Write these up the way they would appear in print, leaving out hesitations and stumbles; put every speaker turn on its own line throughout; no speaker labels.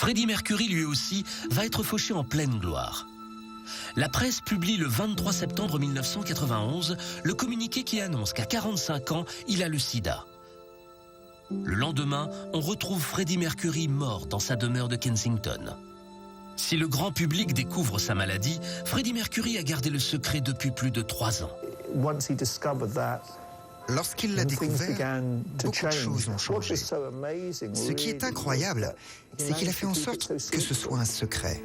Freddie Mercury, lui aussi, va être fauché en pleine gloire. La presse publie le 23 septembre 1991 le communiqué qui annonce qu'à 45 ans, il a le sida. Le lendemain, on retrouve Freddie Mercury mort dans sa demeure de Kensington. Si le grand public découvre sa maladie, Freddie Mercury a gardé le secret depuis plus de 3 ans.
Lorsqu'il l'a découvert, beaucoup de choses ont changé. Ce qui est incroyable, c'est qu'il a fait en sorte que ce soit un secret.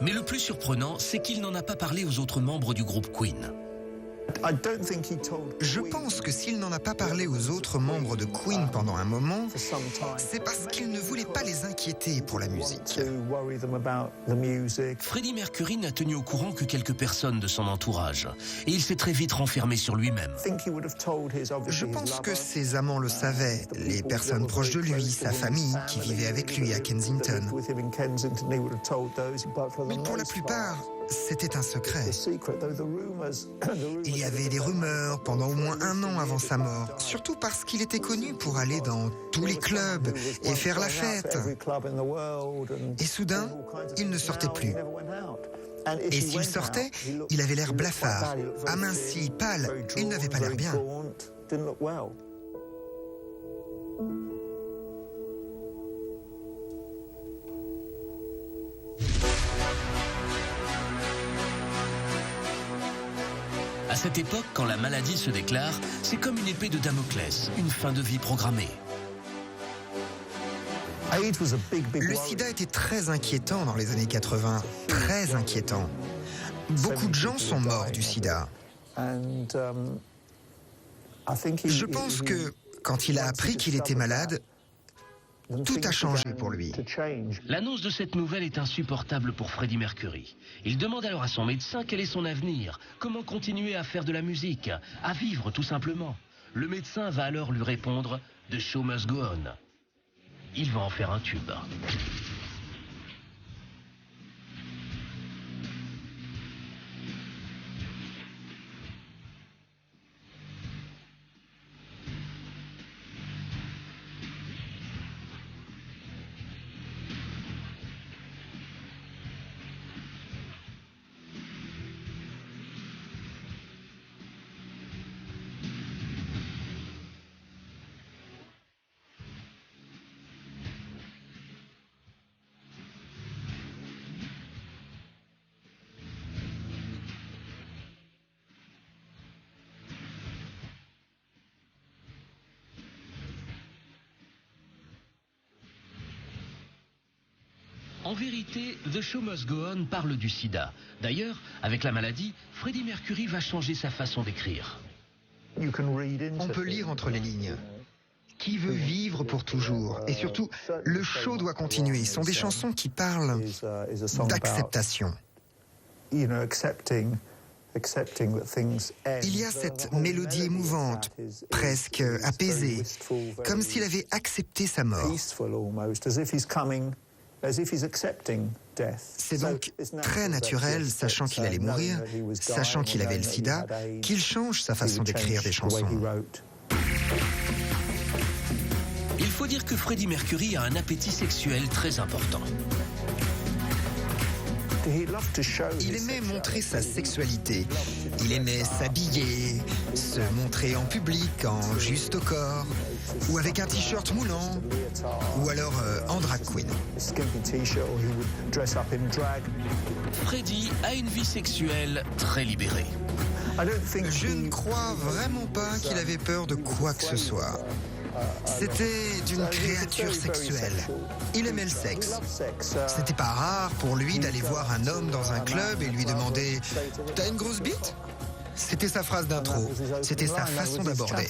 Mais le plus surprenant, c'est qu'il n'en a pas parlé aux autres membres du groupe Queen.
Je pense que s'il n'en a pas parlé aux autres membres de Queen pendant un moment, c'est parce qu'il ne voulait pas les inquiéter pour la musique.
Freddie Mercury n'a tenu au courant que quelques personnes de son entourage, et il s'est très vite renfermé sur lui-même.
Je pense que ses amants le savaient, les personnes proches de lui, sa famille qui vivait avec lui à Kensington. Mais pour la plupart, c'était un secret. Il y avait des rumeurs pendant au moins 1 an avant sa mort, surtout parce qu'il était connu pour aller dans tous les clubs et faire la fête. Et soudain, il ne sortait plus. Et s'il sortait, il avait l'air blafard, aminci, pâle, il n'avait pas l'air bien.
À cette époque, quand la maladie se déclare, c'est comme une épée de Damoclès, une fin de vie programmée.
Le sida était très inquiétant dans les années 80, très inquiétant. Beaucoup de gens sont morts du sida. Je pense que quand il a appris qu'il était malade, tout a changé pour lui.
L'annonce de cette nouvelle est insupportable pour Freddie Mercury. Il demande alors à son médecin quel est son avenir, comment continuer à faire de la musique, à vivre tout simplement. Le médecin va alors lui répondre « The show must go on ». Il va en faire un tube. En vérité, The Show Must Go On parle du sida. D'ailleurs, avec la maladie, Freddie Mercury va changer sa façon d'écrire.
On peut lire entre les lignes. Qui veut vivre pour toujours? Et surtout, le show doit continuer. Ce sont des chansons qui parlent d'acceptation. Il y a cette mélodie émouvante, presque apaisée, comme s'il avait accepté sa mort. C'est donc très naturel, sachant qu'il allait mourir, sachant qu'il avait le sida, qu'il change sa façon d'écrire des chansons.
Il faut dire que Freddie Mercury a un appétit sexuel très important.
Il aimait montrer sa sexualité. Il aimait s'habiller, se montrer en public, en juste au corps, ou avec un t-shirt moulant, ou alors en drag queen.
Freddie a une vie sexuelle très libérée.
Je ne crois vraiment pas qu'il avait peur de quoi que ce soit. C'était d'une créature sexuelle. Il aimait le sexe. C'était pas rare pour lui d'aller voir un homme dans un club et lui demander « T'as une grosse bite ?» C'était sa phrase d'intro. C'était sa façon d'aborder.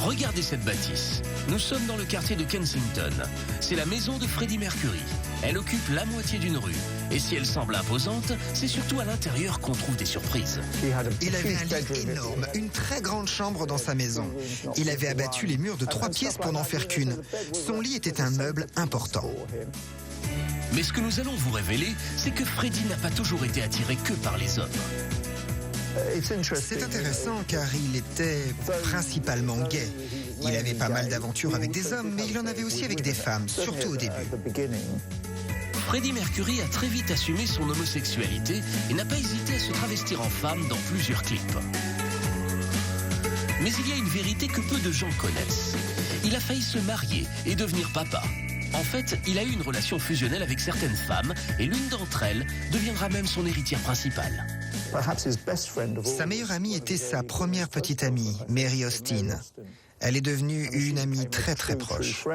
Regardez cette bâtisse. Nous sommes dans le quartier de Kensington. C'est la maison de Freddie Mercury. Elle occupe la moitié d'une rue. Et si elle semble imposante, c'est surtout à l'intérieur qu'on trouve des surprises.
Il avait un lit énorme, une très grande chambre dans sa maison. Il avait abattu les murs de 3 pièces pour n'en faire qu'une. Son lit était un meuble important.
Mais ce que nous allons vous révéler, c'est que Freddie n'a pas toujours été attiré que par les hommes.
C'est intéressant car il était principalement gay. Il avait pas mal d'aventures avec des hommes, mais il en avait aussi avec des femmes, surtout au début.
Freddie Mercury a très vite assumé son homosexualité et n'a pas hésité à se travestir en femme dans plusieurs clips. Mais il y a une vérité que peu de gens connaissent. Il a failli se marier et devenir papa. En fait, il a eu une relation fusionnelle avec certaines femmes et l'une d'entre elles deviendra même son héritière principale.
Sa meilleure amie était sa première petite amie, Mary Austin. Elle est devenue une amie très très proche.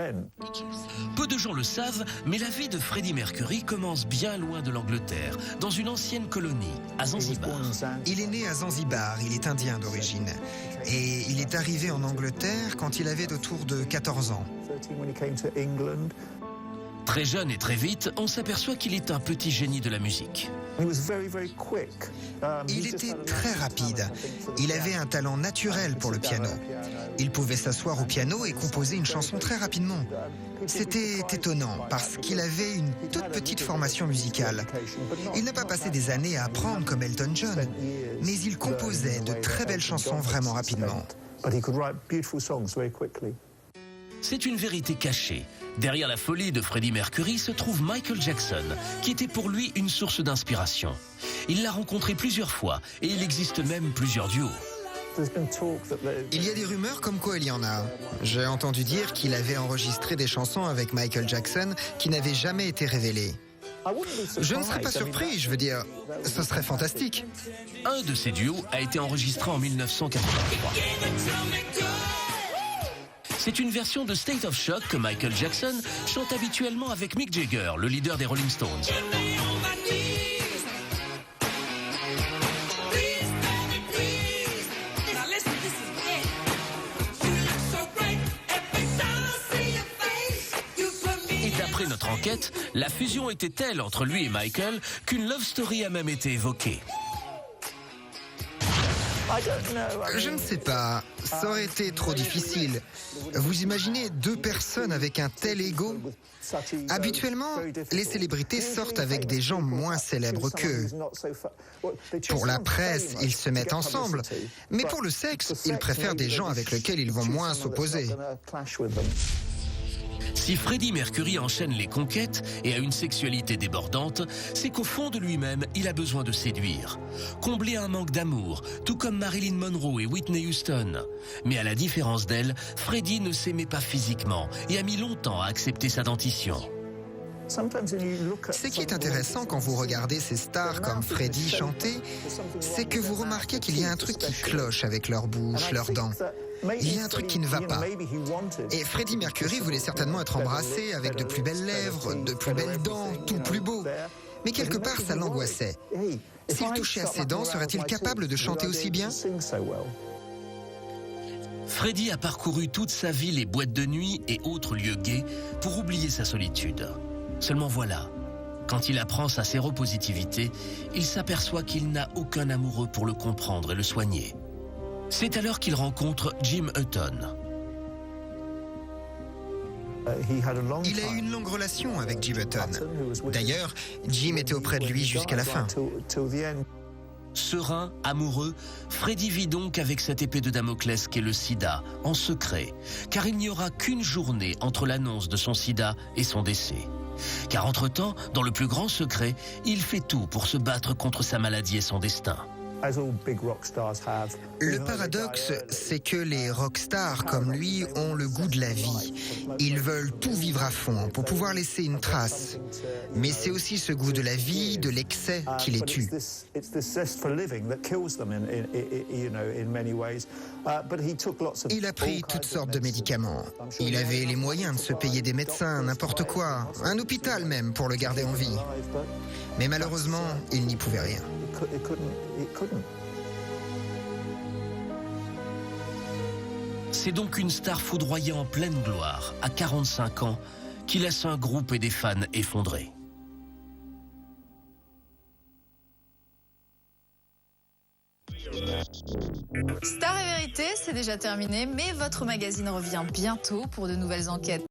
Peu de gens le savent, mais la vie de Freddie Mercury commence bien loin de l'Angleterre, dans une ancienne colonie, à Zanzibar.
Il est né à Zanzibar, il est indien d'origine. Et il est arrivé en Angleterre quand il avait autour de 14 ans.
Très jeune et très vite, on s'aperçoit qu'il est un petit génie de la musique.
Il était très rapide. Il avait un talent naturel pour le piano. Il pouvait s'asseoir au piano et composer une chanson très rapidement. C'était étonnant parce qu'il avait une toute petite formation musicale. Il n'a pas passé des années à apprendre comme Elton John, mais il composait de très belles chansons vraiment rapidement.
C'est une vérité cachée. Derrière la folie de Freddie Mercury se trouve Michael Jackson, qui était pour lui une source d'inspiration. Il l'a rencontré plusieurs fois et il existe même plusieurs duos.
Il y a des rumeurs comme quoi il y en a. J'ai entendu dire qu'il avait enregistré des chansons avec Michael Jackson qui n'avaient jamais été révélées. Je ne serais pas surpris, je veux dire, ce serait fantastique.
Un de ces duos a été enregistré en 1983. C'est une version de State of Shock que Michael Jackson chante habituellement avec Mick Jagger, le leader des Rolling Stones. Et d'après notre enquête, la fusion était telle entre lui et Michael qu'une love story a même été évoquée.
Je ne sais pas, ça aurait été trop difficile. Vous imaginez deux personnes avec un tel ego? Habituellement, les célébrités sortent avec des gens moins célèbres qu'eux. Pour la presse, ils se mettent ensemble, mais pour le sexe, ils préfèrent des gens avec lesquels ils vont moins s'opposer.
Si Freddie Mercury enchaîne les conquêtes et a une sexualité débordante, c'est qu'au fond de lui-même, il a besoin de séduire. Combler un manque d'amour, tout comme Marilyn Monroe et Whitney Houston. Mais à la différence d'elle, Freddie ne s'aimait pas physiquement et a mis longtemps à accepter sa dentition.
Ce qui est intéressant quand vous regardez ces stars comme Freddie chanter, c'est que vous remarquez qu'il y a un truc qui cloche avec leur bouche, leurs dents. Il y a un truc qui ne va pas. Et Freddie Mercury voulait certainement être embrassé avec de plus belles lèvres, de plus belles dents, tout plus beau. Mais quelque part, ça l'angoissait. S'il touchait à ses dents, serait-il capable de chanter aussi bien ?
Freddie a parcouru toute sa vie les boîtes de nuit et autres lieux gays pour oublier sa solitude. Seulement voilà, quand il apprend sa séropositivité, il s'aperçoit qu'il n'a aucun amoureux pour le comprendre et le soigner. C'est alors qu'il rencontre Jim Hutton.
Il a eu une longue relation avec Jim Hutton. D'ailleurs, Jim était auprès de lui jusqu'à la fin.
Serein, amoureux, Freddie vit donc avec cette épée de Damoclès qu'est le sida, en secret, car il n'y aura qu'une journée entre l'annonce de son sida et son décès. Car entre-temps, dans le plus grand secret, il fait tout pour se battre contre sa maladie et son destin.
Le paradoxe, c'est que les rockstars comme lui ont le goût de la vie. Ils veulent tout vivre à fond pour pouvoir laisser une trace. Mais c'est aussi ce goût de la vie, de l'excès qui les tue. Il a pris toutes sortes de médicaments. Il avait les moyens de se payer des médecins, n'importe quoi, un hôpital même pour le garder en vie. Mais malheureusement, il n'y pouvait rien.
C'est donc une star foudroyée en pleine gloire, à 45 ans, qui laisse un groupe et des fans effondrés.
Star et Vérité, c'est déjà terminé, mais votre magazine revient bientôt pour de nouvelles enquêtes.